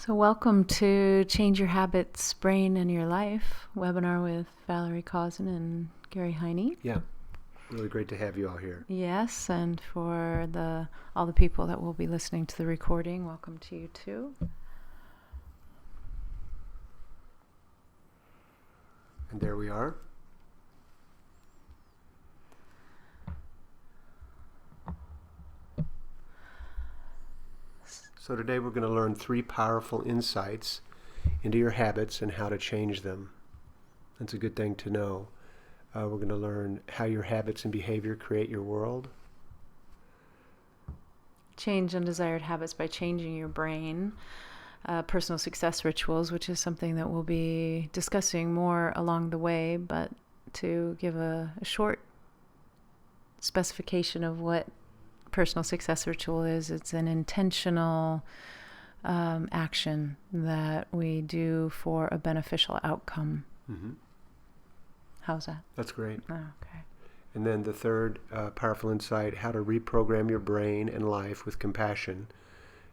So welcome to Change Your Habits, Brain, and Your Life webinar with Valerie Kausen and Gary Heine. Yeah, really great to have you all here. Yes, and for all the people that will be listening to the recording, welcome to you too. And there we are. So today we're going to learn 3 powerful insights into your habits and how to change them. That's a good thing to know. We're going to learn how your habits and behavior create your world. Change undesired habits by changing your brain. Personal success rituals, which is something that we'll be discussing more along the way, but to give a short specification of what personal success ritual is, it's an intentional action that we do for a beneficial outcome. Mm-hmm. How's that? That's great. Oh, okay. And then the third powerful insight, how to reprogram your brain and life with compassion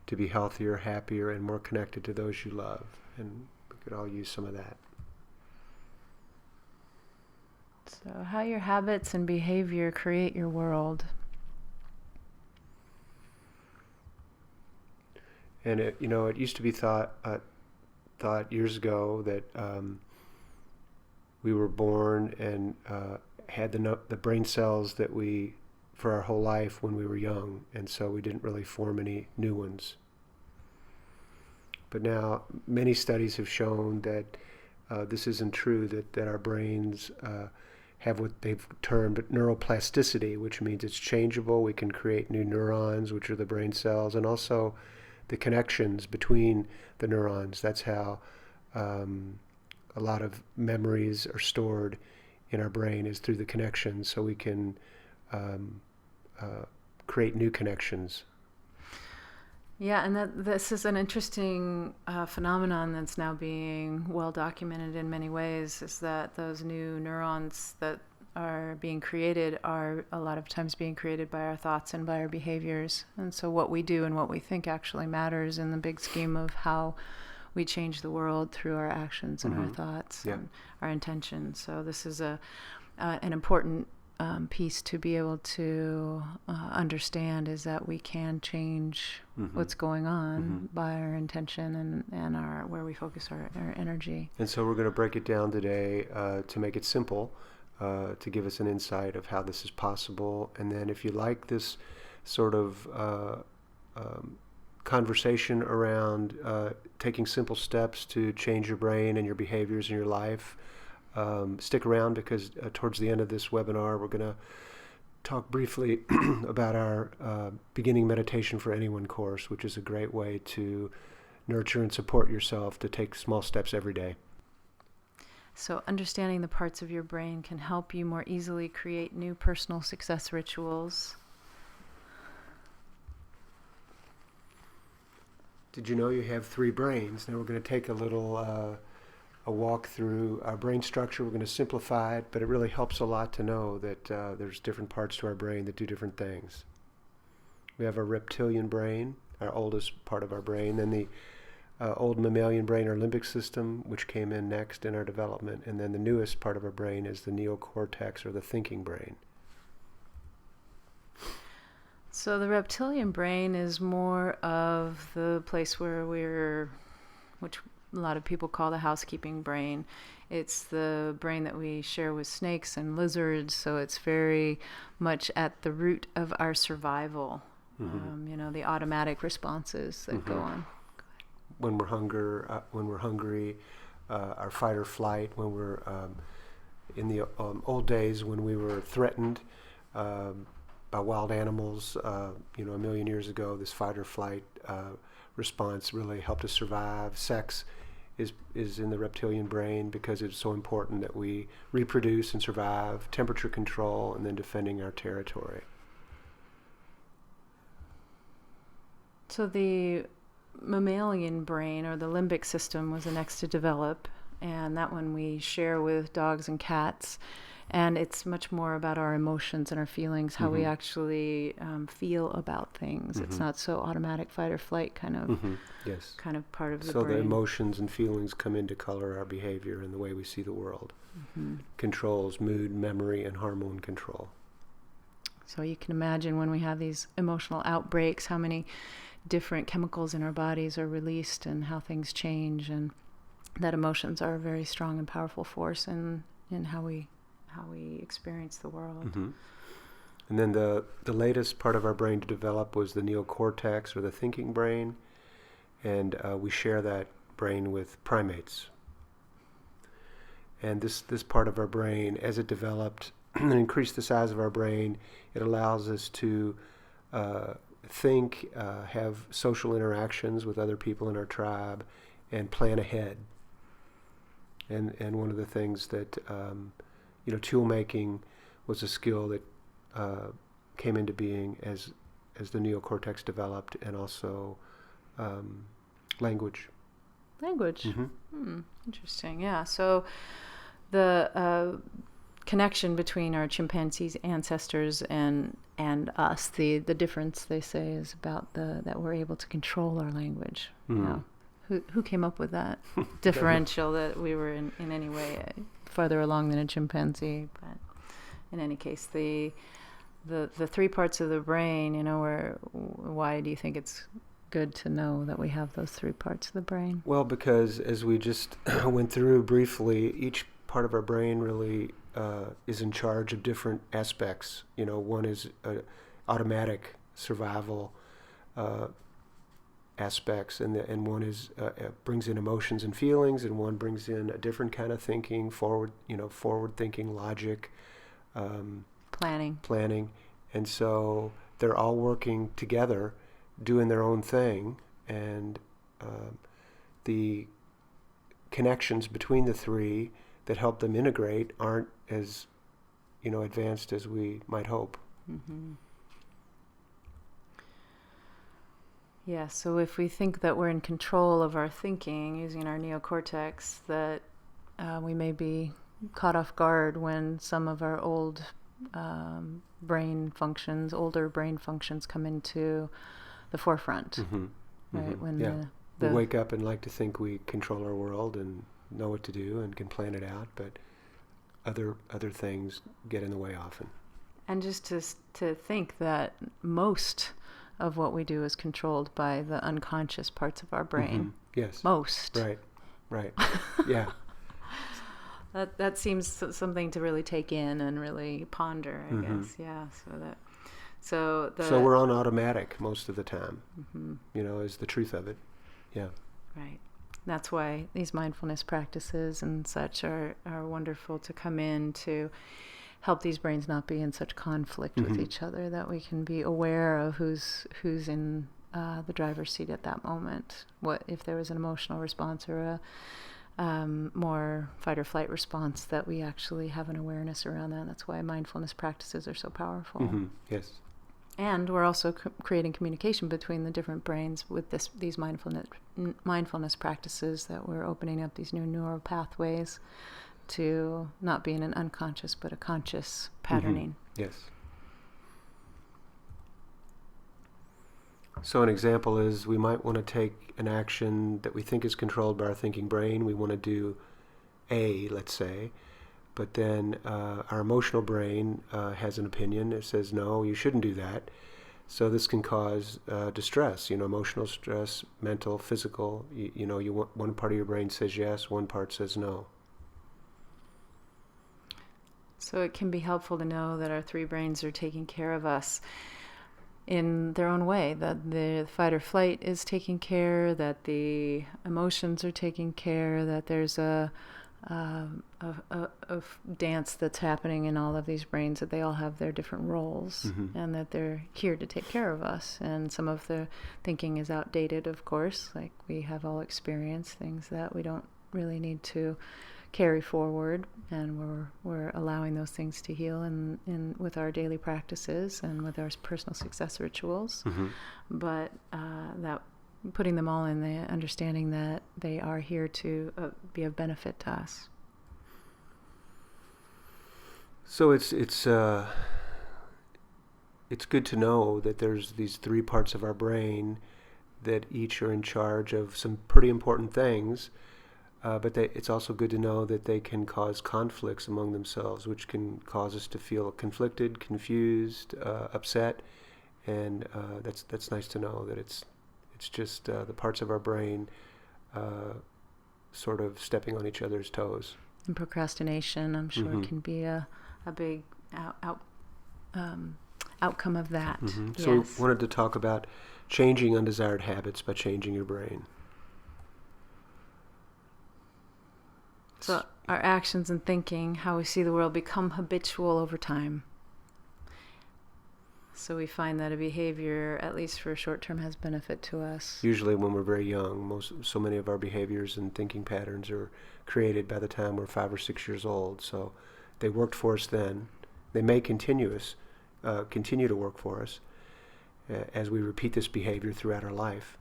to be healthier, happier, and more connected to those you love. And we could all use some of that. So how your habits and behavior create your world. And it used to be thought years ago that we were born and had the brain cells that we for our whole life when we were young, and so we didn't really form any new ones. But now many studies have shown that this isn't true, that our brains have what they've termed neuroplasticity, which means it's changeable. We can create new neurons, which are the brain cells, and also the connections between the neurons. That's how a lot of memories are stored in our brain, is through the connections, so we can create new connections. Yeah, and this is an interesting phenomenon that's now being well documented in many ways, is that those new neurons that are being created are a lot of times being created by our thoughts and by our behaviors. And so what we do and what we think actually matters in the big scheme of how we change the world through our actions and our thoughts and our intentions. So this is an important piece to be able to understand, is that we can change what's going on by our intention and our where we focus our energy. And so we're going to break it down today to make it simple, to give us an insight of how this is possible. And then if you like this sort of conversation around taking simple steps to change your brain and your behaviors in your life, stick around, because towards the end of this webinar we're going to talk briefly about our beginning meditation for anyone course, which is a great way to nurture and support yourself to take small steps every day. So understanding the parts of your brain can help you more easily create new personal success rituals. Did you know you have 3 brains? Now we're going to take a little a walk through our brain structure. We're going to simplify it, but it really helps a lot to know that there's different parts to our brain that do different things. We have our reptilian brain, our oldest part of our brain, then the old mammalian brain, our limbic system, which came in next in our development, and then the newest part of our brain is the neocortex, or the thinking brain. So the reptilian brain is more of the place where which a lot of people call the housekeeping brain. It's the brain that we share with snakes and lizards, so it's very much at the root of our survival. The automatic responses that go on. When we're hungry, our fight or flight. When we're in the old days, when we were threatened by wild animals, a million years ago, this fight or flight response really helped us survive. Sex is in the reptilian brain because it's so important that we reproduce and survive. Temperature control, and then defending our territory. So the mammalian brain, or the limbic system, was the next to develop, and that one we share with dogs and cats. And it's much more about our emotions and our feelings, how we actually feel about things. It's not so automatic fight or flight kind of Yes. kind of part of the So brain. the emotions and feelings come in to color our behavior and the way we see the world. Controls mood, memory, and hormone control. So you can imagine when we have these emotional outbreaks, how many different chemicals in our bodies are released and how things change, and that emotions are a very strong and powerful force in how we experience the world. And then the latest part of our brain to develop was the neocortex, or the thinking brain, and we share that brain with primates. And this part of our brain, as it developed and increased the size of our brain, it allows us to think, have social interactions with other people in our tribe, and plan ahead. And one of the things that, tool making was a skill that came into being as the neocortex developed, and also language. Language. Interesting. Yeah. So the connection between our chimpanzees ancestors and us, the difference, they say, is about that we're able to control our language. Now, who came up with that differential that we were in any way farther along than a chimpanzee? But in any case, the three parts of the brain, why do you think it's good to know that we have those three parts of the brain? Well, because as we just went through briefly, each part of our brain really is in charge of different aspects. One is automatic survival aspects, and one is brings in emotions and feelings, and one brings in a different kind of thinking, forward thinking, logic, planning, and so they're all working together, doing their own thing, and the connections between the three that help them integrate aren't as advanced as we might hope. Yeah, so if we think that we're in control of our thinking using our neocortex, that we may be caught off guard when some of our older brain functions come into the forefront. Right? When we wake up and like to think we control our world and know what to do and can plan it out, but other things get in the way often. And just to think that most of what we do is controlled by the unconscious parts of our brain. Yes. Most. Right. Yeah. That seems something to really take in and really ponder, I guess. Yeah. So we're on automatic most of the time. Is the truth of it. Yeah. Right. That's why these mindfulness practices and such are wonderful to come in to help these brains not be in such conflict with each other, that we can be aware of who's in the driver's seat at that moment. What if there was an emotional response or a more fight or flight response, that we actually have an awareness around that. That's why mindfulness practices are so powerful. Yes. And we're also creating communication between the different brains with these mindfulness practices, that we're opening up these new neural pathways to not be in an unconscious but a conscious patterning. Yes. So an example is, we might want to take an action that we think is controlled by our thinking brain. We want to do A, let's say, but then our emotional brain has an opinion. It says, no, you shouldn't do that. So this can cause distress, emotional stress, mental, physical. One part of your brain says yes, one part says no. So it can be helpful to know that our three brains are taking care of us in their own way, that the fight or flight is taking care, that the emotions are taking care, that there's a dance that's happening in all of these brains, that they all have their different roles, and that they're here to take care of us. And some of the thinking is outdated, of course, like we have all experienced things that we don't really need to carry forward, and we're allowing those things to heal in with our daily practices and with our personal success rituals. But that putting them all in the understanding that they are here to be of benefit to us. So it's good to know that there's these three parts of our brain that each are in charge of some pretty important things, but it's also good to know that they can cause conflicts among themselves, which can cause us to feel conflicted, confused, upset, and that's nice to know that it's just the parts of our brain sort of stepping on each other's toes. And procrastination, I'm sure, Mm-hmm. can be a big outcome of that. Mm-hmm. Yes. So we wanted to talk about changing undesired habits by changing your brain. So our actions and thinking, how we see the world, become habitual over time. So we find that a behavior, at least for a short term, has benefit to us. Usually when we're very young, so many of our behaviors and thinking patterns are created by the time we're 5 or 6 years old. So they worked for us then. They may continue to work for us as we repeat this behavior throughout our life.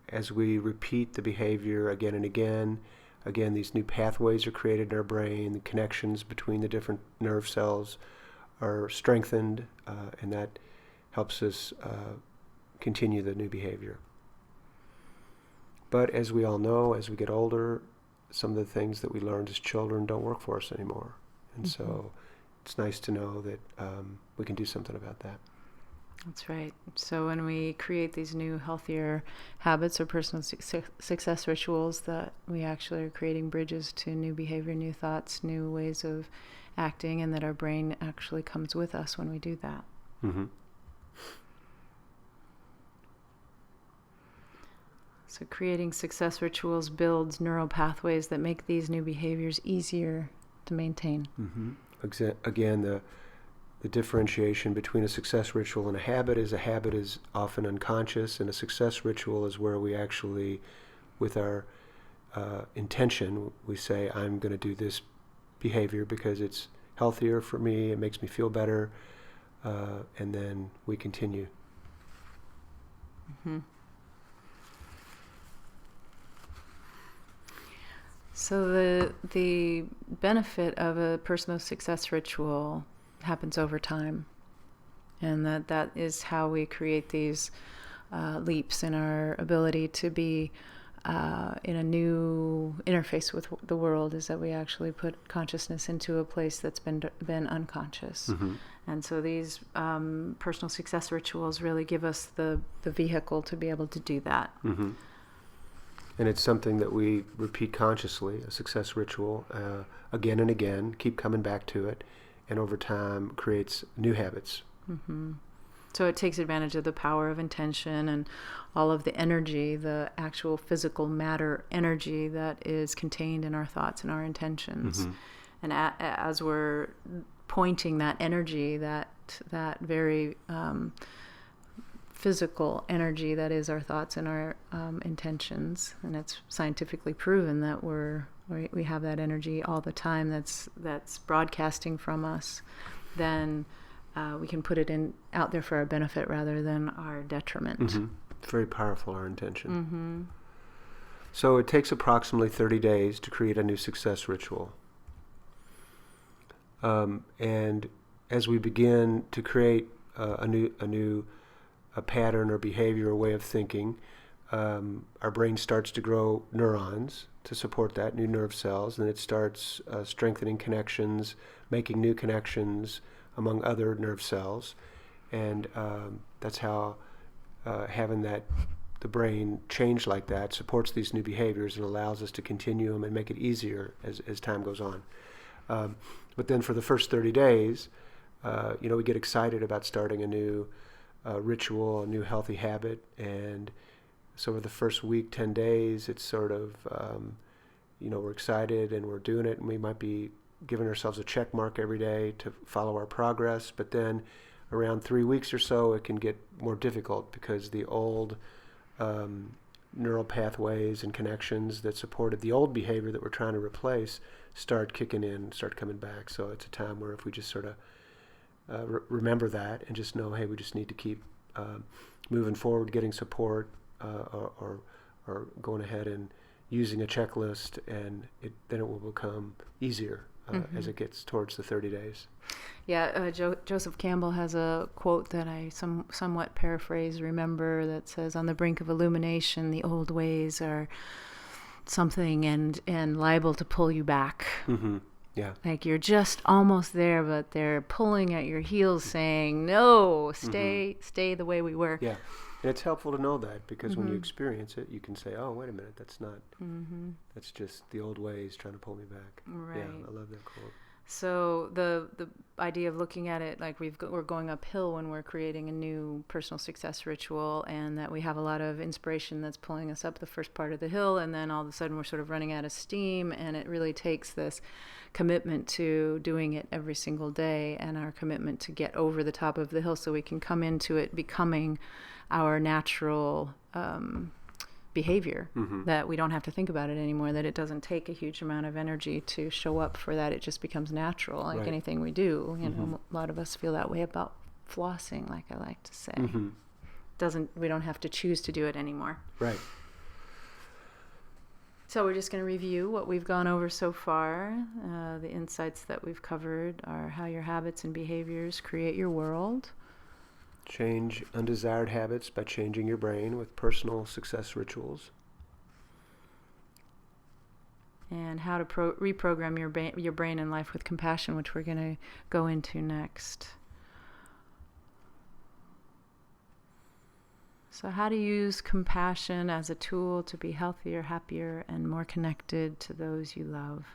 As we repeat the behavior again and again, these new pathways are created in our brain. The connections between the different nerve cells are strengthened, and that helps us continue the new behavior. But as we all know, as we get older, some of the things that we learned as children don't work for us anymore. And so it's nice to know that we can do something about that. That's right. So when we create these new, healthier habits or personal success rituals, that we actually are creating bridges to new behavior, new thoughts, new ways of acting, and that our brain actually comes with us when we do that. Mm-hmm. So creating success rituals builds neural pathways that make these new behaviors easier to maintain. Mm-hmm. Again, the differentiation between a success ritual and a habit is often unconscious, and a success ritual is where we actually, with our intention, we say, I'm going to do this behavior because it's healthier for me, it makes me feel better, and then we continue. Mm-hmm. So the benefit of a personal success ritual happens over time, and that is how we create these leaps in our ability to be in a new interface with the world, is that we actually put consciousness into a place that's been unconscious. Mm-hmm. And so these personal success rituals really give us the vehicle to be able to do that. Mm-hmm. And it's something that we repeat consciously, a success ritual, again and again, keep coming back to it, and over time creates new habits. Mm-hmm. So it takes advantage of the power of intention and all of the energy, the actual physical matter energy that is contained in our thoughts and our intentions. Mm-hmm. And as we're pointing that energy, that very physical energy that is our thoughts and our intentions, and it's scientifically proven that we have that energy all the time that's broadcasting from us, then we can put it out there for our benefit rather than our detriment. Mm-hmm. It's very powerful, our intention. Mm-hmm. So it takes approximately 30 days to create a new success ritual. And as we begin to create a new pattern or behavior or way of thinking, our brain starts to grow neurons to support that, new nerve cells, and it starts strengthening connections, making new connections among other nerve cells, and that's how having the brain change like that supports these new behaviors and allows us to continue them and make it easier as time goes on. But then for the first 30 days, we get excited about starting a new ritual, a new healthy habit, and so for the first week, 10 days, it's sort of, we're excited and we're doing it, and we might be giving ourselves a check mark every day to follow our progress, but then around 3 weeks or so, it can get more difficult because the old neural pathways and connections that supported the old behavior that we're trying to replace start kicking in, start coming back. So it's a time where if we just sort of remember that and just know, hey, we just need to keep moving forward, getting support, or going ahead and using a checklist, and then it will become easier as it gets towards the 30 days. Yeah, Joseph Campbell has a quote that I somewhat paraphrase, remember, that says, "On the brink of illumination, the old ways are something and liable to pull you back." Mm-hmm. Yeah. Like you're just almost there, but they're pulling at your heels saying, "No, stay the way we were." Yeah. And it's helpful to know that, because when you experience it, you can say, "Oh, wait a minute, that's not, that's just the old ways trying to pull me back." Right. Yeah, I love that quote. So the idea of looking at it like we're going uphill when we're creating a new personal success ritual, and that we have a lot of inspiration that's pulling us up the first part of the hill, and then all of a sudden we're sort of running out of steam, and it really takes this commitment to doing it every single day, and our commitment to get over the top of the hill so we can come into it becoming our natural behavior, that we don't have to think about it anymore, that it doesn't take a huge amount of energy to show up for that. It just becomes natural, like anything we do. You know, a lot of us feel that way about flossing, like I like to say. We don't have to choose to do it anymore. Right. So we're just going to review what we've gone over so far. The insights that we've covered are how your habits and behaviors create your world. Change undesired habits by changing your brain with personal success rituals. And how to reprogram your brain and life with compassion, which we're going to go into next. So how to use compassion as a tool to be healthier, happier, and more connected to those you love.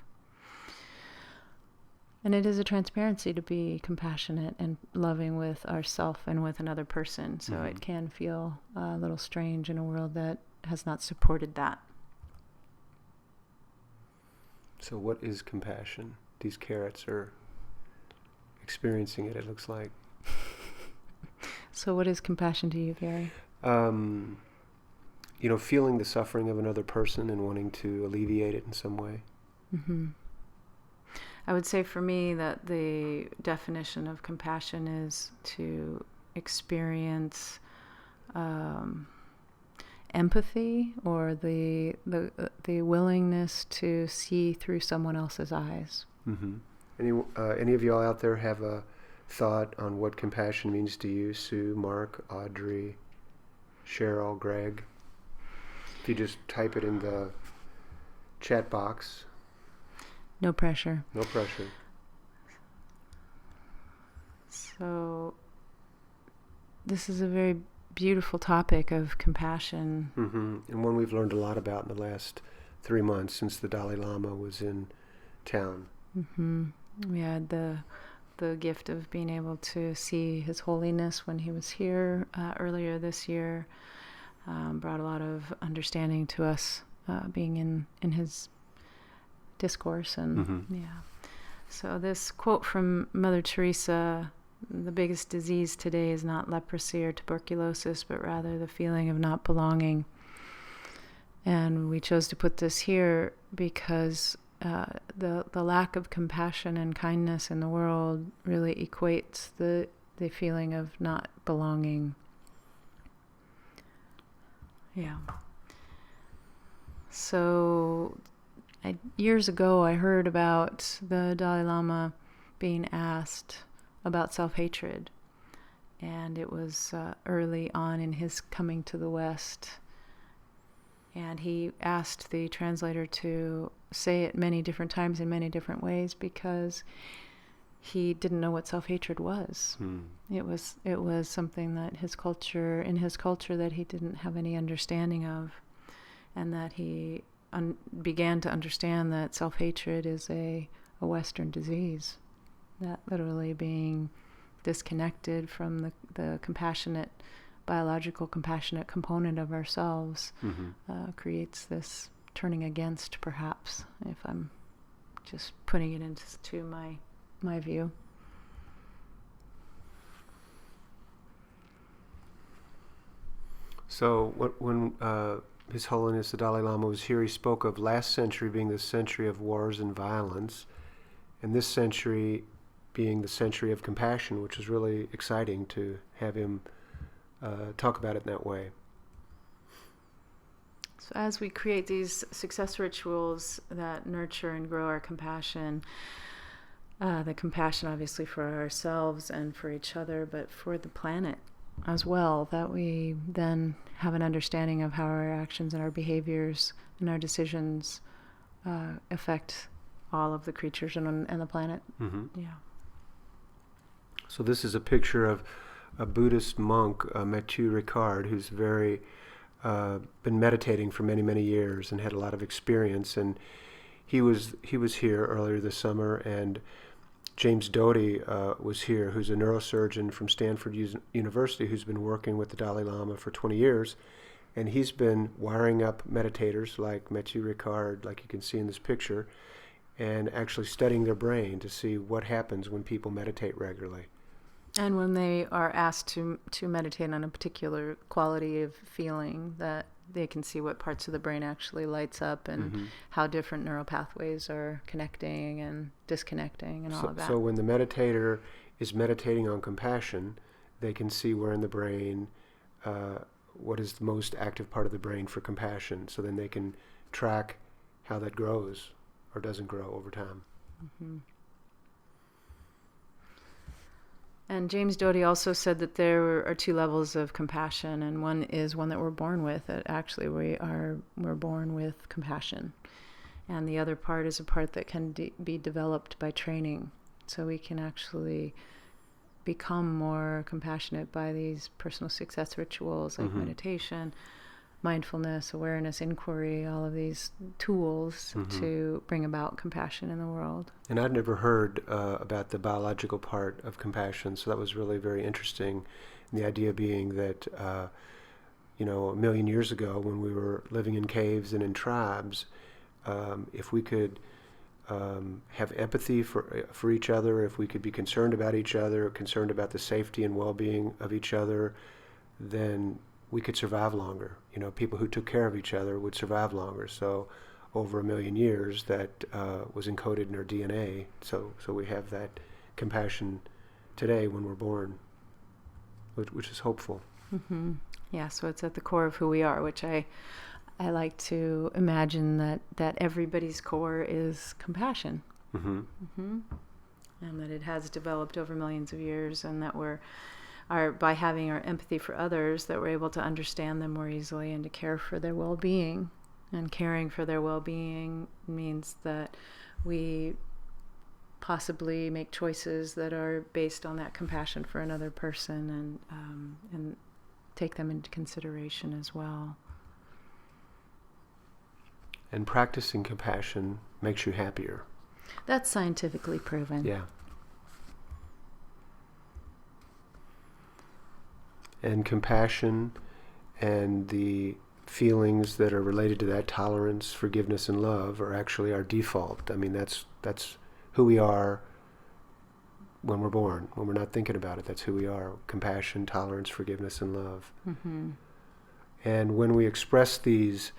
And it is a transparency to be compassionate and loving with ourselves and with another person. So it can feel a little strange in a world that has not supported that. So what is compassion? These carrots are experiencing it, it looks like. So what is compassion to you, Gary? You know, feeling the suffering of another person and wanting to alleviate it in some way. I would say for me that the definition of compassion is to experience empathy, or the willingness to see through someone else's eyes. Any of y'all out there have a thought on what compassion means to you? Sue, Mark, Audrey, Cheryl, Greg? If you just type it in the chat box. No pressure. No pressure. So this is a very beautiful topic of compassion. And one we've learned a lot about in the last 3 months since the Dalai Lama was in town. We had the gift of being able to see His Holiness when he was here earlier this year. Brought a lot of understanding to us being in his discourse. And so this quote from Mother Teresa: "The biggest disease today is not leprosy or tuberculosis, but rather the feeling of not belonging." And we chose to put this here because the lack of compassion and kindness in the world really equates the feeling of not belonging. Yeah. So years ago, I heard about the Dalai Lama being asked about self-hatred. And it was early on in his coming to the West. And he asked the translator to say it many different times in many different ways because he didn't know what self-hatred was. It was something that in his culture that he didn't have any understanding of, and that he began to understand that self-hatred is a Western disease, that literally being disconnected from the compassionate, biological compassionate component of ourselves creates this turning against, perhaps, if I'm just putting it into my view. So when His Holiness the Dalai Lama was here, he spoke of last century being the century of wars and violence, and this century being the century of compassion, which is really exciting to have him talk about it in that way. So as we create these success rituals that nurture and grow our compassion, the compassion obviously for ourselves and for each other, but for the planet as well, that we then have an understanding of how our actions and our behaviors and our decisions affect all of the creatures and the planet. Mm-hmm. Yeah. So this is a picture of a Buddhist monk, Matthieu Ricard, who's very been meditating for many, many years and had a lot of experience. And he was here earlier this summer, and James Doty was here, who's a neurosurgeon from Stanford University, who's been working with the Dalai Lama for 20 years. And he's been wiring up meditators like Matthieu Ricard, like you can see in this picture, and actually studying their brain to see what happens when people meditate regularly. And when they are asked to meditate on a particular quality of feeling, that they can see what parts of the brain actually lights up and Mm-hmm. how different neural pathways are connecting and disconnecting and all of that. So when the meditator is meditating on compassion, they can see where in the brain, what is the most active part of the brain for compassion. So then they can track how that grows or doesn't grow over time. Mm-hmm. And James Doty also said that there are two levels of compassion, and one is one that we're born with. That actually we're born with compassion, and the other part is a part that can be developed by training. So we can actually become more compassionate by these personal success rituals like Mm-hmm. meditation, mindfulness, awareness, inquiry, all of these tools Mm-hmm. to bring about compassion in the world. And I'd never heard about the biological part of compassion, so that was really very interesting. And the idea being that, a million years ago when we were living in caves and in tribes, if we could have empathy for each other, if we could be concerned about each other, concerned about the safety and well-being of each other, then we could survive longer. People who took care of each other would survive longer. So over 1 million years, that was encoded in our DNA. So we have that compassion today when we're born, which is hopeful. Mm-hmm. Yeah, so it's at the core of who we are, which I like to imagine that everybody's core is compassion. Mm-hmm. Mm-hmm. And that it has developed over millions of years, and that by having our empathy for others, that we're able to understand them more easily and to care for their well-being. And caring for their well-being means that we possibly make choices that are based on that compassion for another person, and take them into consideration as well. And practicing compassion makes you happier. That's scientifically proven. Yeah. And compassion and the feelings that are related to that, tolerance, forgiveness, and love, are actually our default. I mean, that's who we are when we're born. When we're not thinking about it, that's who we are. Compassion, tolerance, forgiveness, and love. Mm-hmm. And when we express these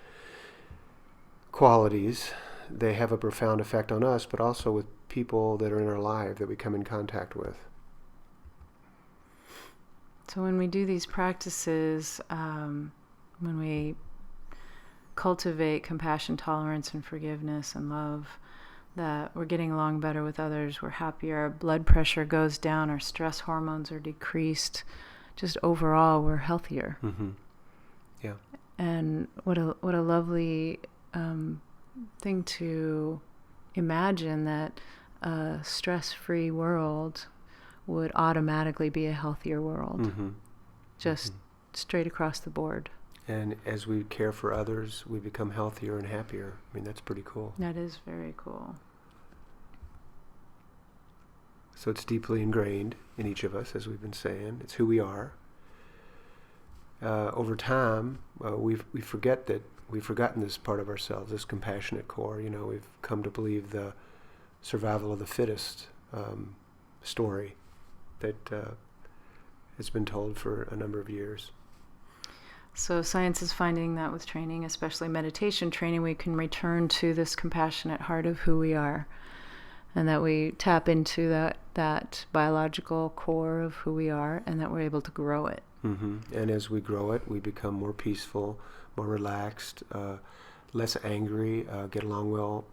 qualities, they have a profound effect on us, but also with people that are in our life that we come in contact with. So when we do these practices, when we cultivate compassion, tolerance, and forgiveness and love, that we're getting along better with others, we're happier, our blood pressure goes down, our stress hormones are decreased, just overall we're healthier. Mm-hmm. Yeah. And what a lovely thing to imagine, that a stress-free world would automatically be a healthier world. Mm-hmm. Just straight across the board. And as we care for others, we become healthier and happier. I mean, that's pretty cool. That is very cool. So it's deeply ingrained in each of us, as we've been saying. It's who we are. Over time, we've forgotten this part of ourselves, this compassionate core. We've come to believe the survival of the fittest story that has been told for a number of years. So science is finding that with training, especially meditation training, we can return to this compassionate heart of who we are, and that we tap into that biological core of who we are, and that we're able to grow it. Mm-hmm. And as we grow it, we become more peaceful, more relaxed, less angry, get along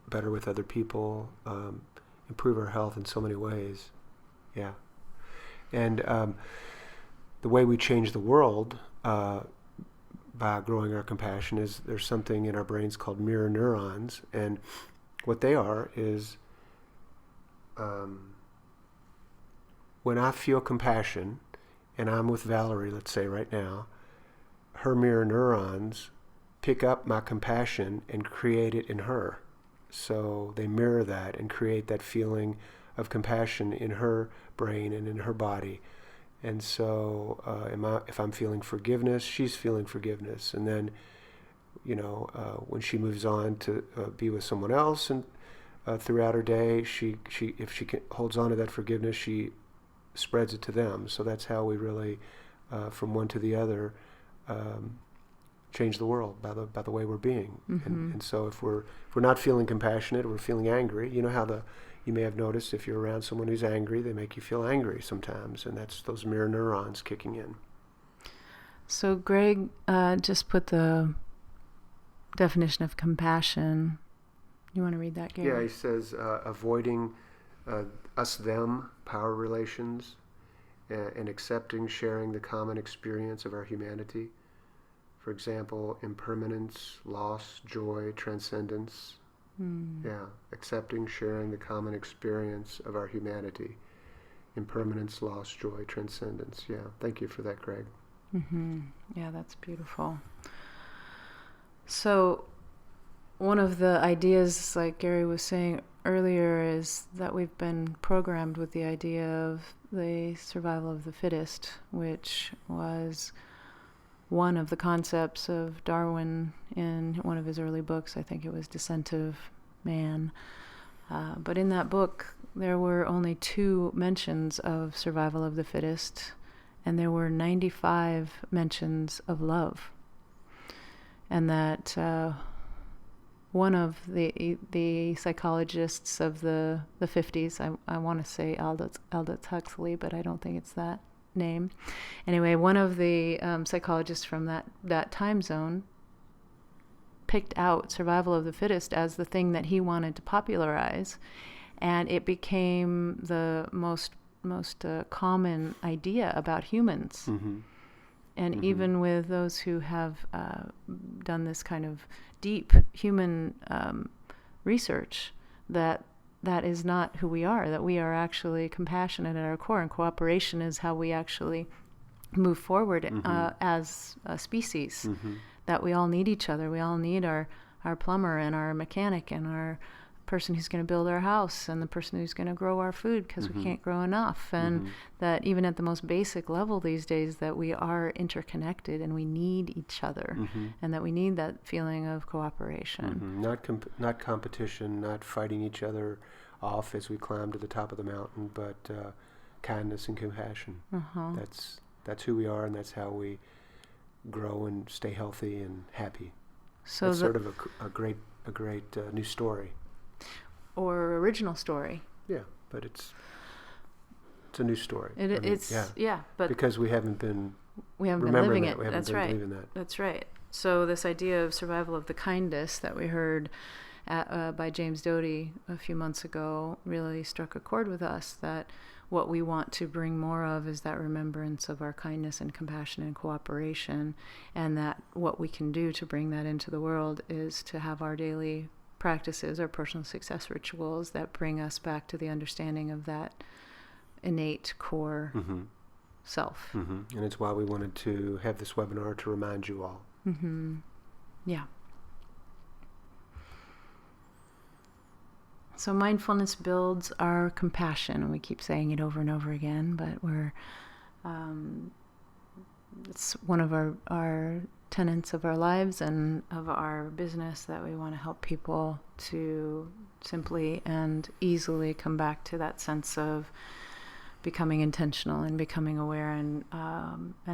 better with other people, improve our health in so many ways. Yeah. And the way we change the world by growing our compassion is there's something in our brains called mirror neurons. And what they are is when I feel compassion and I'm with Valerie, let's say right now, her mirror neurons pick up my compassion and create it in her. So they mirror that and create that feeling of compassion in her brain and in her body. And so if I'm feeling forgiveness, she's feeling forgiveness. And then, when she moves on to be with someone else and throughout her day, if she holds on to that forgiveness, she spreads it to them. So that's how we really, from one to the other, change the world by the way we're being. Mm-hmm. And so if we're not feeling compassionate, we're feeling angry. You know how you may have noticed if you're around someone who's angry, they make you feel angry sometimes, and that's those mirror neurons kicking in. So Greg just put the definition of compassion. You want to read that, Gary? Yeah, he says avoiding us-them power relations and accepting, sharing the common experience of our humanity. For example, impermanence, loss, joy, transcendence. Yeah, accepting, sharing the common experience of our humanity. Impermanence, loss, joy, transcendence. Yeah, thank you for that, Greg. Mm-hmm. Yeah, that's beautiful. So one of the ideas, like Gary was saying earlier, is that we've been programmed with the idea of the survival of the fittest, which was one of the concepts of Darwin in one of his early books. I think it was Descent of Man. But in that book, there were only 2 mentions of survival of the fittest, and there were 95 mentions of love. And that one of the psychologists of the 50s, I want to say Aldous Huxley, but I don't think it's that name. Anyway, one of the psychologists from that time zone picked out survival of the fittest as the thing that he wanted to popularize, and it became the most common idea about humans. Mm-hmm. And Mm-hmm. even with those who have done this kind of deep human research, that is not who we are, that we are actually compassionate at our core, and cooperation is how we actually move forward as a species, that we all need each other. We all need our plumber and our mechanic and our person who's going to build our house and the person who's going to grow our food because we can't grow enough. And that even at the most basic level these days, that we are interconnected and we need each other, and that we need that feeling of cooperation. Not competition, not fighting each other off as we climb to the top of the mountain, but kindness and compassion. That's who we are, and that's how we grow and stay healthy and happy. So that's sort of a great new story. Or original story. Yeah, but it's a new story. But because we haven't been living it. That's right. That's right. So this idea of survival of the kindest that we heard by James Doty a few months ago really struck a chord with us, that what we want to bring more of is that remembrance of our kindness and compassion and cooperation, and that what we can do to bring that into the world is to have our daily practices, our personal success rituals that bring us back to the understanding of that innate core self. And it's why we wanted to have this webinar, to remind you all. Yeah. So mindfulness builds our compassion, and we keep saying it over and over again, but it's one of our tenets of our lives and of our business, that we want to help people to simply and easily come back to that sense of becoming intentional and becoming aware and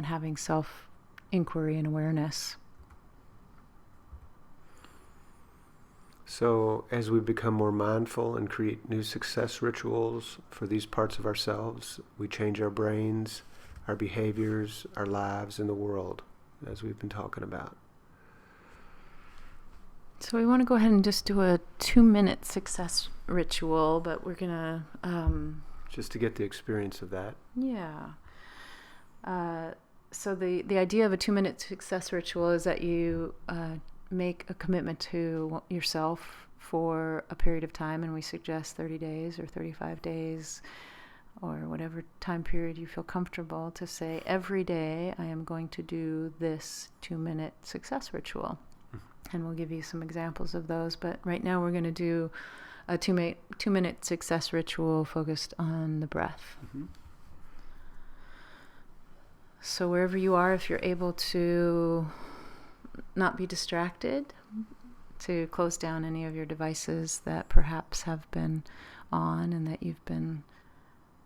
having self-inquiry and awareness. So as we become more mindful and create new success rituals for these parts of ourselves, we change our brains, our behaviors, our lives, and the world, as we've been talking about. So we want to go ahead and just do a 2-minute success ritual, but we're going to... just to get the experience of that. Yeah. So the idea of a 2-minute success ritual is that you make a commitment to yourself for a period of time, and we suggest 30 days or 35 days or whatever time period you feel comfortable to say, every day I am going to do this 2-minute success ritual. And we'll give you some examples of those. But right now we're going to do a 2-minute success ritual focused on the breath. Mm-hmm. So wherever you are, if you're able to not be distracted, to close down any of your devices that perhaps have been on and that you've been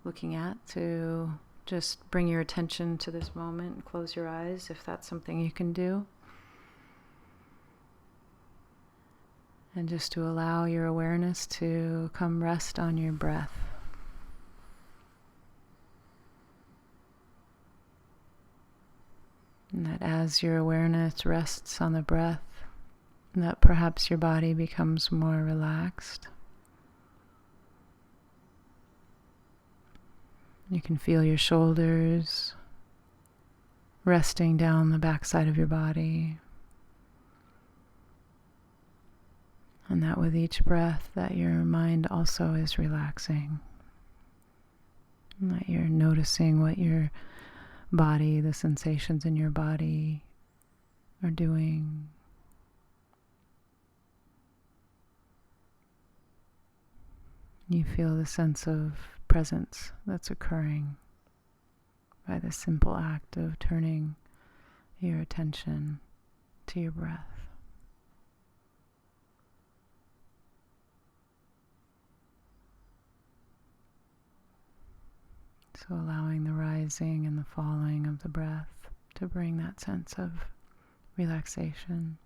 looking at, to just bring your attention to this moment and close your eyes if that's something you can do. And just to allow your awareness to come rest on your breath. And that as your awareness rests on the breath, that perhaps your body becomes more relaxed. You can feel your shoulders resting down the backside of your body. And that with each breath, that your mind also is relaxing. And that you're noticing what your body, the sensations in your body are doing. You feel the sense of presence that's occurring by the simple act of turning your attention to your breath. So allowing the rising and the falling of the breath to bring that sense of relaxation.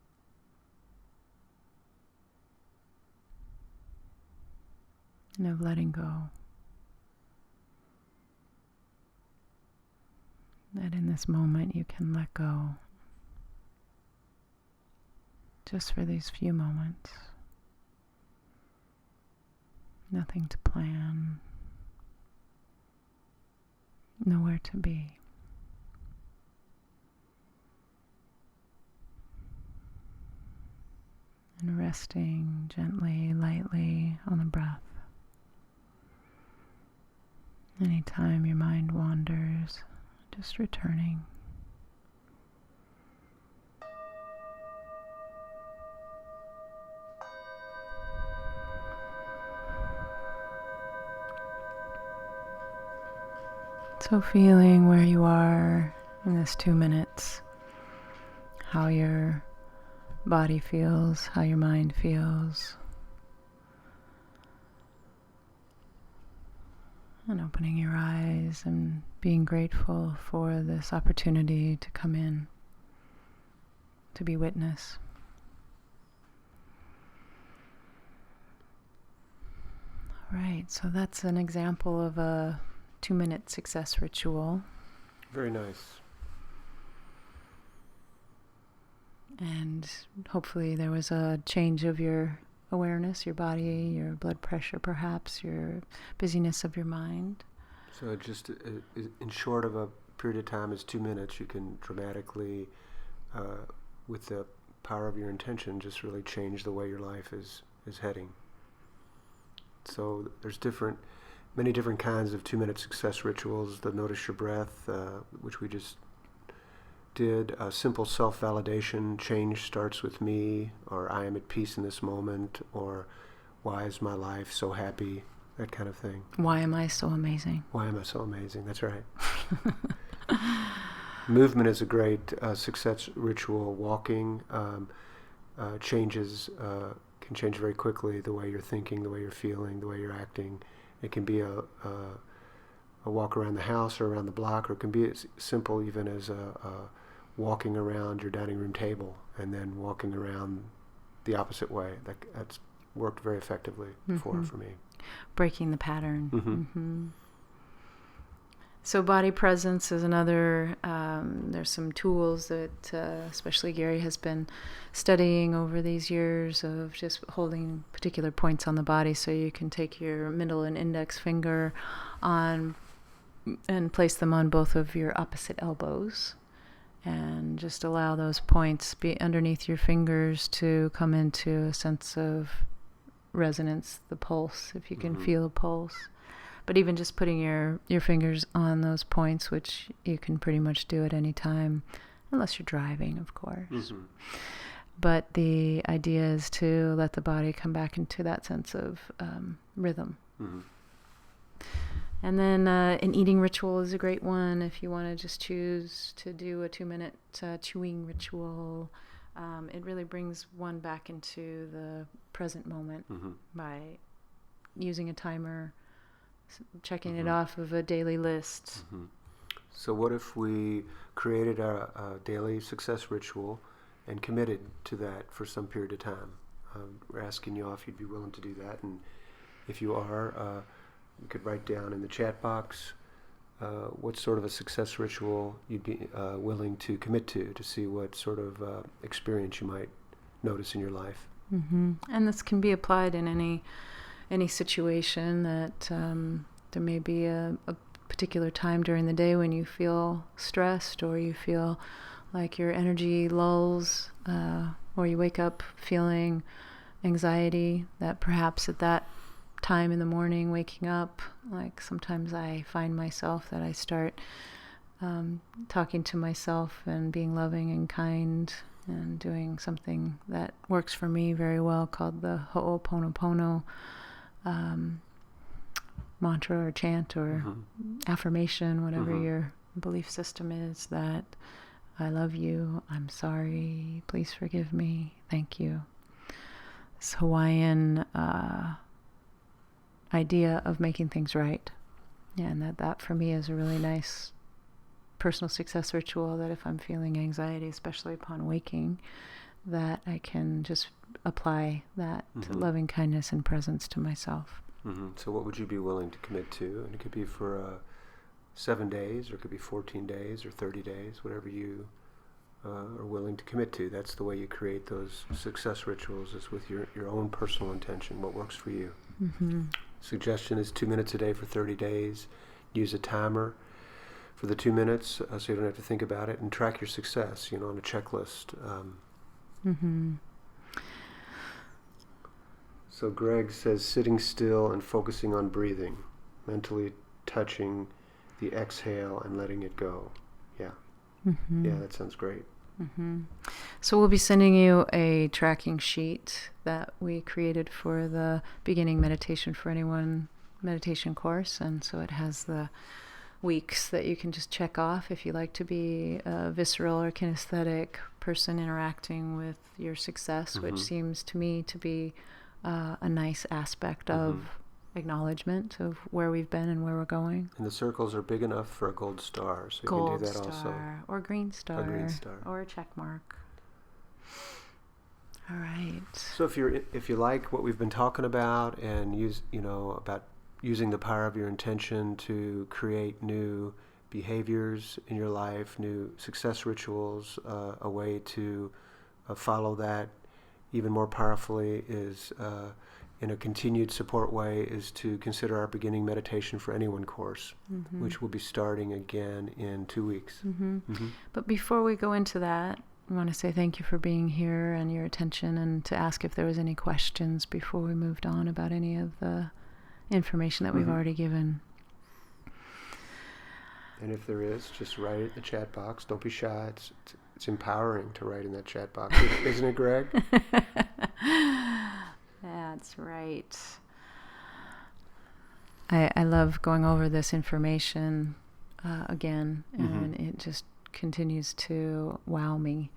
And of letting go. That in this moment you can let go. Just for these few moments. Nothing to plan. Nowhere to be. And resting gently, lightly on the breath. Anytime your mind wanders, just returning. So feeling where you are in this 2 minutes, how your body feels, how your mind feels, and opening your eyes and being grateful for this opportunity to come in, to be witness. All right, so that's an example of a 2-minute success ritual. Very nice. And hopefully there was a change of your awareness, your body, your blood pressure perhaps, your busyness of your mind. So just in short of a period of time is 2 minutes, you can dramatically, with the power of your intention, just really change the way your life is heading. So there's many different kinds of 2-minute success rituals. The Notice Your Breath, which we just did. Simple self-validation, change starts with me, or I am at peace in this moment, or why is my life so happy, that kind of thing. Why am I so amazing? Why am I so amazing? That's right. Movement is a great success ritual. Walking can change very quickly the way you're thinking, the way you're feeling, the way you're acting. It can be a walk around the house or around the block, or it can be as simple even as walking around your dining room table and then walking around the opposite way. That's worked very effectively before for me. Breaking the pattern. Mm-hmm. Mm-hmm. So body presence is another, there's some tools that especially Gary has been studying over these years of just holding particular points on the body. So you can take your middle and index finger on and place them on both of your opposite elbows and just allow those points be underneath your fingers to come into a sense of resonance, the pulse, if you can feel a pulse. But even just putting your fingers on those points, which you can pretty much do at any time, unless you're driving, of course. Mm-hmm. But the idea is to let the body come back into that sense of rhythm. Mm-hmm. And then an eating ritual is a great one. If you want to just choose to do a 2-minute chewing ritual, it really brings one back into the present moment by using a timer, checking it off of a daily list. So what if we created a daily success ritual and committed to that for some period of time? We're asking you if you'd be willing to do that, and if you are, you could write down in the chat box what sort of a success ritual you'd be willing to commit to see what sort of experience you might notice in your life. And this can be applied in any situation that there may be a particular time during the day when you feel stressed or you feel like your energy lulls or you wake up feeling anxiety, that perhaps at that time in the morning waking up, like sometimes I find myself that I start talking to myself and being loving and kind and doing something that works for me very well called the Ho'oponopono mantra or chant or affirmation, whatever your belief system is, that I love you, I'm sorry, please forgive me, thank you. This Hawaiian idea of making things right. Yeah, and that for me is a really nice personal success ritual, that if I'm feeling anxiety, especially upon waking, that I can just apply that to loving kindness and presence to myself. So what would you be willing to commit to? And it could be for 7 days, or it could be 14 days or 30 days, whatever you are willing to commit to. That's the way you create those success rituals, is with your own personal intention, what works for you. Suggestion is 2 minutes a day for 30 days. Use a timer for the 2 minutes so you don't have to think about it, and track your success, on a checklist. So Greg says sitting still and focusing on breathing, mentally touching the exhale and letting it go. Yeah. Yeah, that sounds great. So we'll be sending you a tracking sheet that we created for the beginning meditation for anyone meditation course, and so it has the weeks that you can just check off if you like to be a visceral or kinesthetic person interacting with your success, which seems to me to be a nice aspect of acknowledgement of where we've been and where we're going. And the circles are big enough for a gold star, so you gold can do that star, also. Or green star. A green star. Or a check mark. All right. So if you like what we've been talking about, and about using the power of your intention to create new behaviors in your life, new success rituals, a way to follow that even more powerfully is, in a continued support way, is to consider our beginning meditation for anyone course, which will be starting again in 2 weeks. But before we go into that, I want to say thank you for being here and your attention, and to ask if there was any questions before we moved on about any of the information that we've already given. And if there is, just write it in the chat box. Don't be shy. It's empowering to write in that chat box, isn't it, Greg? That's right. I love going over this information again, and it just continues to wow me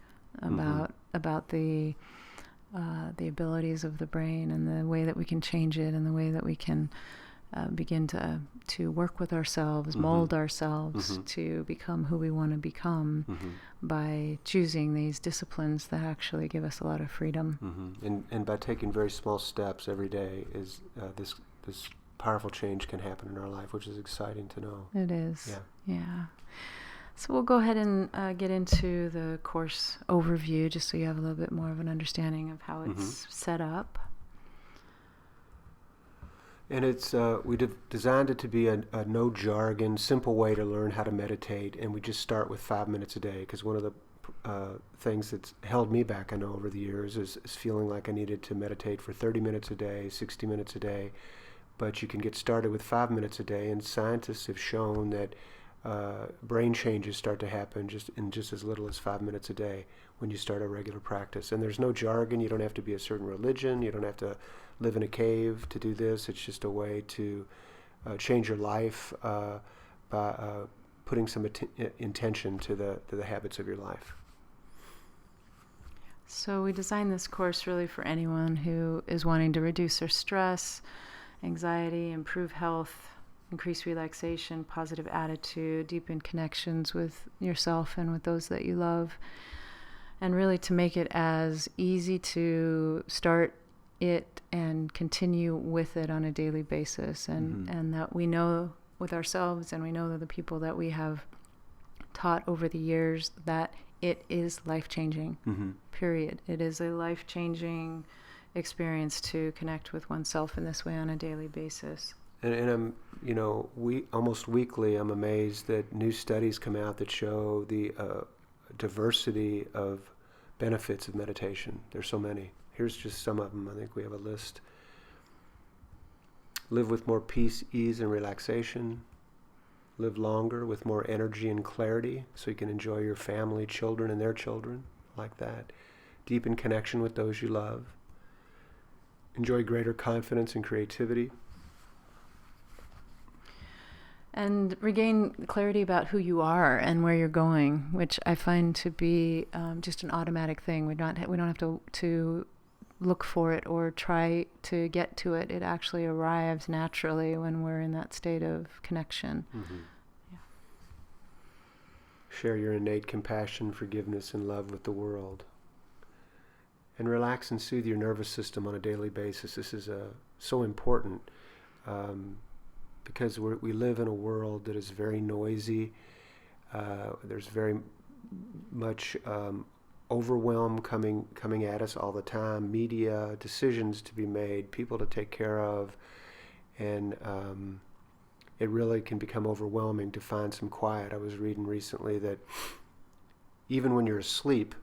about the abilities of the brain and the way that we can change it, and the way that we can begin to work with ourselves, mold ourselves to become who we want to become by choosing these disciplines that actually give us a lot of freedom. And by taking very small steps every day, is this powerful change can happen in our life, which is exciting to know. It is. Yeah. Yeah. So we'll go ahead and get into the course overview, just so you have a little bit more of an understanding of how it's set up. And it's we designed it to be a no-jargon, simple way to learn how to meditate, and we just start with 5 minutes a day, because one of the things that's held me back, I know, over the years is feeling like I needed to meditate for 30 minutes a day, 60 minutes a day, but you can get started with 5 minutes a day, and scientists have shown that brain changes start to happen in just as little as 5 minutes a day when you start a regular practice. And there's no jargon. You don't have to be a certain religion. You don't have to live in a cave to do this. It's just a way to change your life by putting some intention to the habits of your life. So we designed this course really for anyone who is wanting to reduce their stress, anxiety, improve health, increase relaxation, positive attitude, deepen connections with yourself and with those that you love, and really to make it as easy to start it and continue with it on a daily basis, and that we know with ourselves, and we know that the people that we have taught over the years, that it is life-changing, period. It is a life-changing experience to connect with oneself in this way on a daily basis. And I'm, almost weekly, I'm amazed that new studies come out that show the diversity of benefits of meditation. There's so many. Here's just some of them. I think we have a list. Live with more peace, ease, and relaxation. Live longer with more energy and clarity, so you can enjoy your family, children, and their children, like that. Deepen connection with those you love. Enjoy greater confidence and creativity. And regain clarity about who you are and where you're going, which I find to be just an automatic thing. We don't have to look for it or try to get to it. It actually arrives naturally when we're in that state of connection. Yeah. Share your innate compassion, forgiveness, and love with the world. And relax and soothe your nervous system on a daily basis. This is so important. Because we live in a world that is very noisy. There's very much overwhelm coming at us all the time. Media, decisions to be made, people to take care of, and it really can become overwhelming to find some quiet. I was reading recently that even when you're asleep,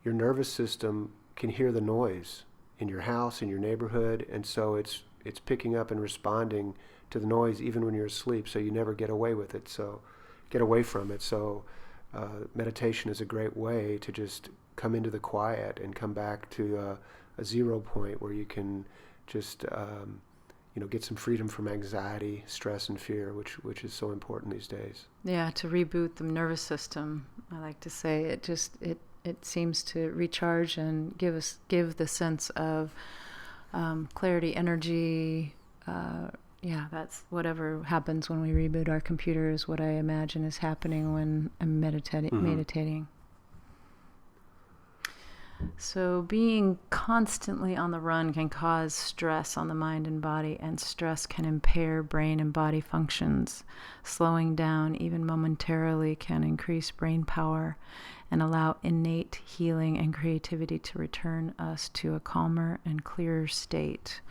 your nervous system can hear the noise in your house, in your neighborhood, and so it's picking up and responding to the noise even when you're asleep, so you never get away from it. So meditation is a great way to just come into the quiet and come back to a zero point where you can just get some freedom from anxiety, stress, and fear, which is so important these days. Yeah, to reboot the nervous system. I like to say it seems to recharge and give the sense of clarity, energy. That's whatever happens when we reboot our computer is what I imagine is happening when I'm meditating. So being constantly on the run can cause stress on the mind and body, and stress can impair brain and body functions. Slowing down, even momentarily, can increase brain power and allow innate healing and creativity to return us to a calmer and clearer state,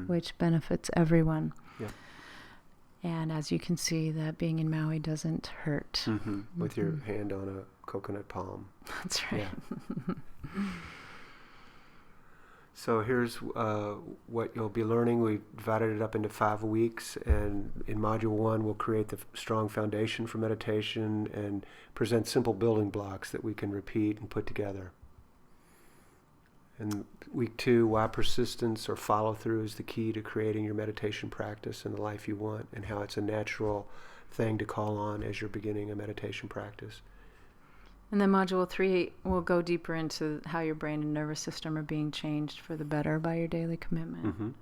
which benefits everyone. Yeah. And as you can see, that being in Maui doesn't hurt. With your hand on a coconut palm. That's right. Yeah. So here's what you'll be learning. We've divided it up into 5 weeks, and in Module 1 we'll create the strong foundation for meditation and present simple building blocks that we can repeat and put together. And week 2, why persistence or follow-through is the key to creating your meditation practice and the life you want, and how it's a natural thing to call on as you're beginning a meditation practice. And then Module 3 will go deeper into how your brain and nervous system are being changed for the better by your daily commitment.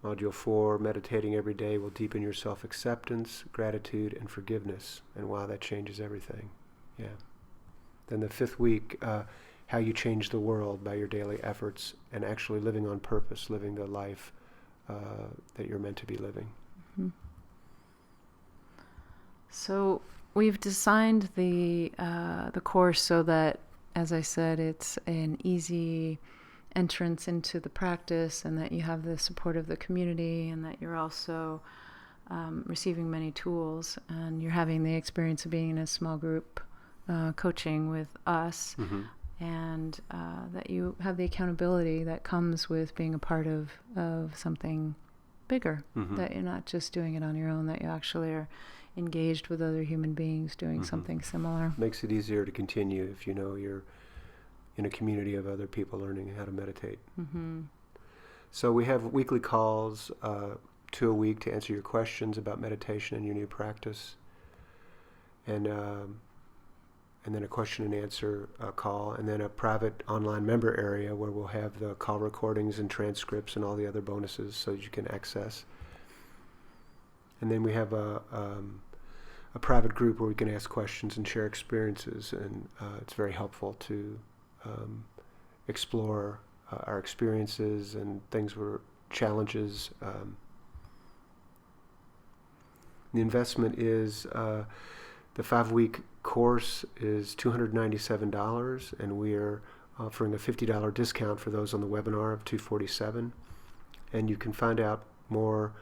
Module 4, meditating every day will deepen your self-acceptance, gratitude, and forgiveness, and wow, that changes everything. Yeah. Then the 5th week, how you change the world by your daily efforts and actually living on purpose, living the life that you're meant to be living. Mm-hmm. So we've designed the course so that, as I said, it's an easy entrance into the practice, and that you have the support of the community, and that you're also receiving many tools, and you're having the experience of being in a small group coaching with us, Mm-hmm. and that you have the accountability that comes with being a part of something bigger, Mm-hmm. that you're not just doing it on your own, that you actually are engaged with other human beings doing Mm-hmm. something similar. Makes it easier to continue if you know you're in a community of other people learning how to meditate. Mm-hmm. So we have weekly calls, 2 a week, to answer your questions about meditation and your new practice. And then a question and answer call, and then a private online member area where we'll have the call recordings and transcripts and all the other bonuses so that you can access. And then we have a private group where we can ask questions and share experiences, and it's very helpful to explore our experiences and things were challenges. The investment is the 5-week course is $297, and we are offering a $50 discount for those on the webinar of $247. And you can find out more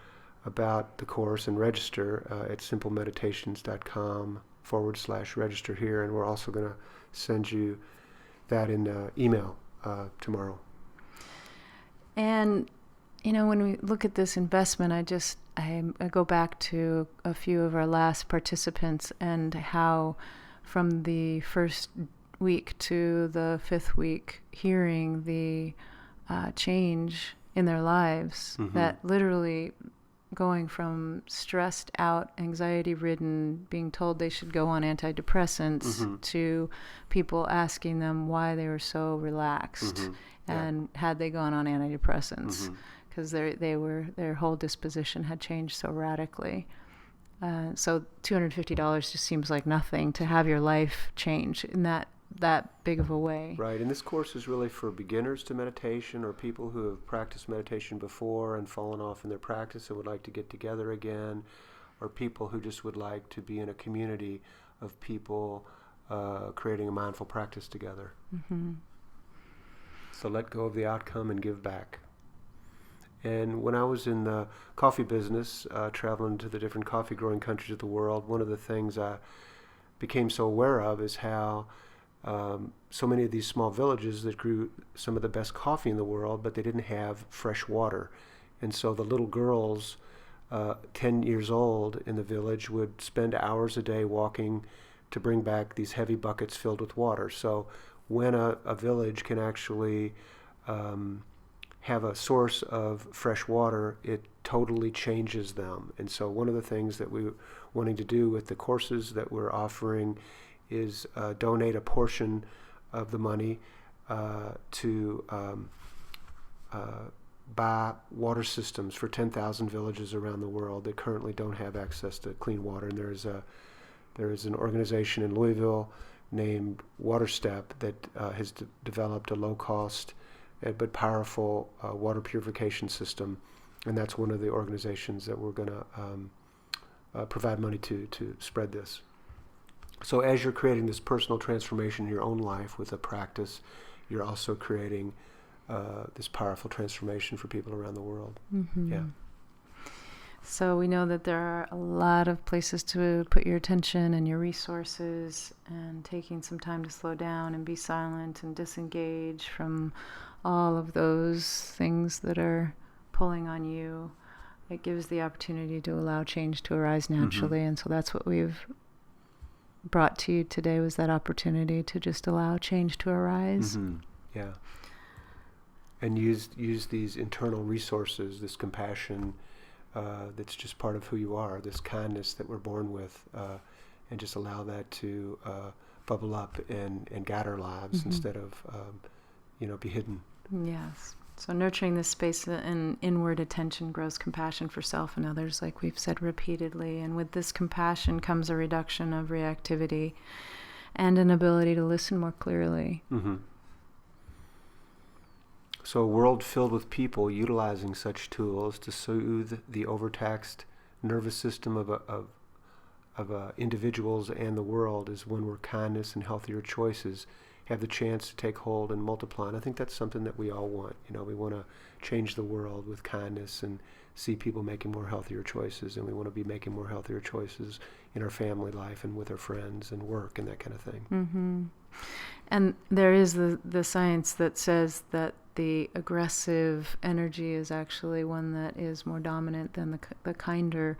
about the course and register at simplemeditations.com/register here, and we're also going to send you that in email tomorrow. And when we look at this investment, I go back to a few of our last participants, and how from the first week to the 5th week, hearing the change in their lives, Mm-hmm. that literally going from stressed out, anxiety ridden, being told they should go on antidepressants, Mm-hmm. to people asking them why they were so relaxed, Mm-hmm. Yeah. and had they gone on antidepressants. Mm-hmm. Because their whole disposition had changed so radically. So $250 just seems like nothing to have your life change in that big of a way. Right, and this course is really for beginners to meditation, or people who have practiced meditation before and fallen off in their practice and would like to get together again, or people who just would like to be in a community of people creating a mindful practice together. Mm-hmm. So let go of the outcome and give back. And when I was in the coffee business, traveling to the different coffee growing countries of the world, one of the things I became so aware of is how so many of these small villages that grew some of the best coffee in the world, but they didn't have fresh water. And so the little girls, 10 years old in the village, would spend hours a day walking to bring back these heavy buckets filled with water. So when a village can actually have a source of fresh water, it totally changes them. And so one of the things that we're wanting to do with the courses that we're offering is donate a portion of the money to buy water systems for 10,000 villages around the world that currently don't have access to clean water. And there is an organization in Louisville named WaterStep that has developed a low-cost but powerful water purification system, and that's one of the organizations that we're going to provide money to spread this. So as you're creating this personal transformation in your own life with a practice, you're also creating this powerful transformation for people around the world. Mm-hmm. Yeah. So we know that there are a lot of places to put your attention and your resources, and taking some time to slow down and be silent and disengage from all of those things that are pulling on you. It gives the opportunity to allow change to arise naturally. Mm-hmm. And so that's what we've brought to you today, was that opportunity to just allow change to arise. Mm-hmm. Yeah. And use these internal resources, this compassion that's just part of who you are, this kindness that we're born with, and just allow that to bubble up and guide our lives, mm-hmm. instead of be hidden. Yes. So nurturing this space and inward attention grows compassion for self and others, like we've said repeatedly. And with this compassion comes a reduction of reactivity and an ability to listen more clearly. Mm-hmm. So a world filled with people utilizing such tools to soothe the overtaxed nervous system of individuals and the world is one where kindness and healthier choices have the chance to take hold and multiply. And I think that's something that we all want. We want to change the world with kindness and see people making more healthier choices, and we want to be making more healthier choices in our family life and with our friends and work and that kind of thing. Mm-hmm. And there is the science that says that the aggressive energy is actually one that is more dominant than the kinder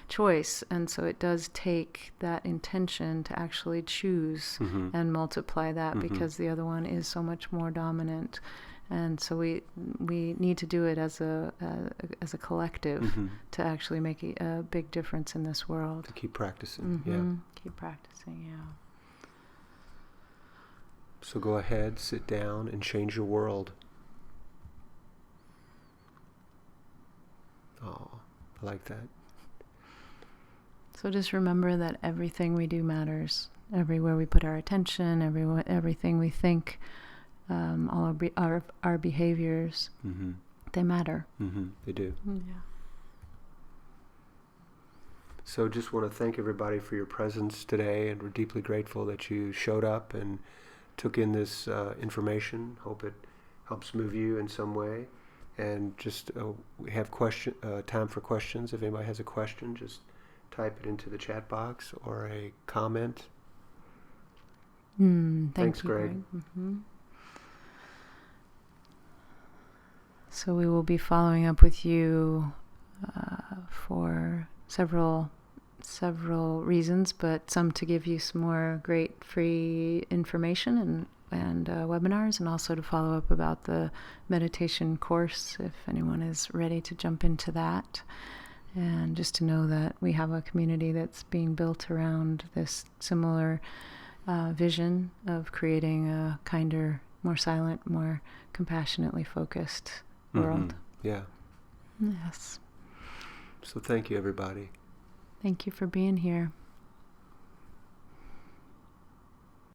choice. And so it does take that intention to actually choose and multiply that, because the other one is so much more dominant. And so we need to do it as a collective to actually make a big difference in this world. To keep practicing, Keep practicing, yeah. So go ahead, sit down, and change your world. Oh, I like that. So just remember that everything we do matters. Everywhere we put our attention, everything we think, all our behaviors, they matter. They do. Yeah. So just want to thank everybody for your presence today, and we're deeply grateful that you showed up and took in this information. Hope it helps move you in some way. And just we have time for questions. If anybody has a question, just type it into the chat box or a comment. Thanks, Greg. So we will be following up with you for several reasons, but some to give you some more great free information and webinars, and also to follow up about the meditation course if anyone is ready to jump into that. And just to know that we have a community that's being built around this similar vision of creating a kinder, more silent, more compassionately focused world. Yeah. Yes. So thank you, everybody. Thank you for being here.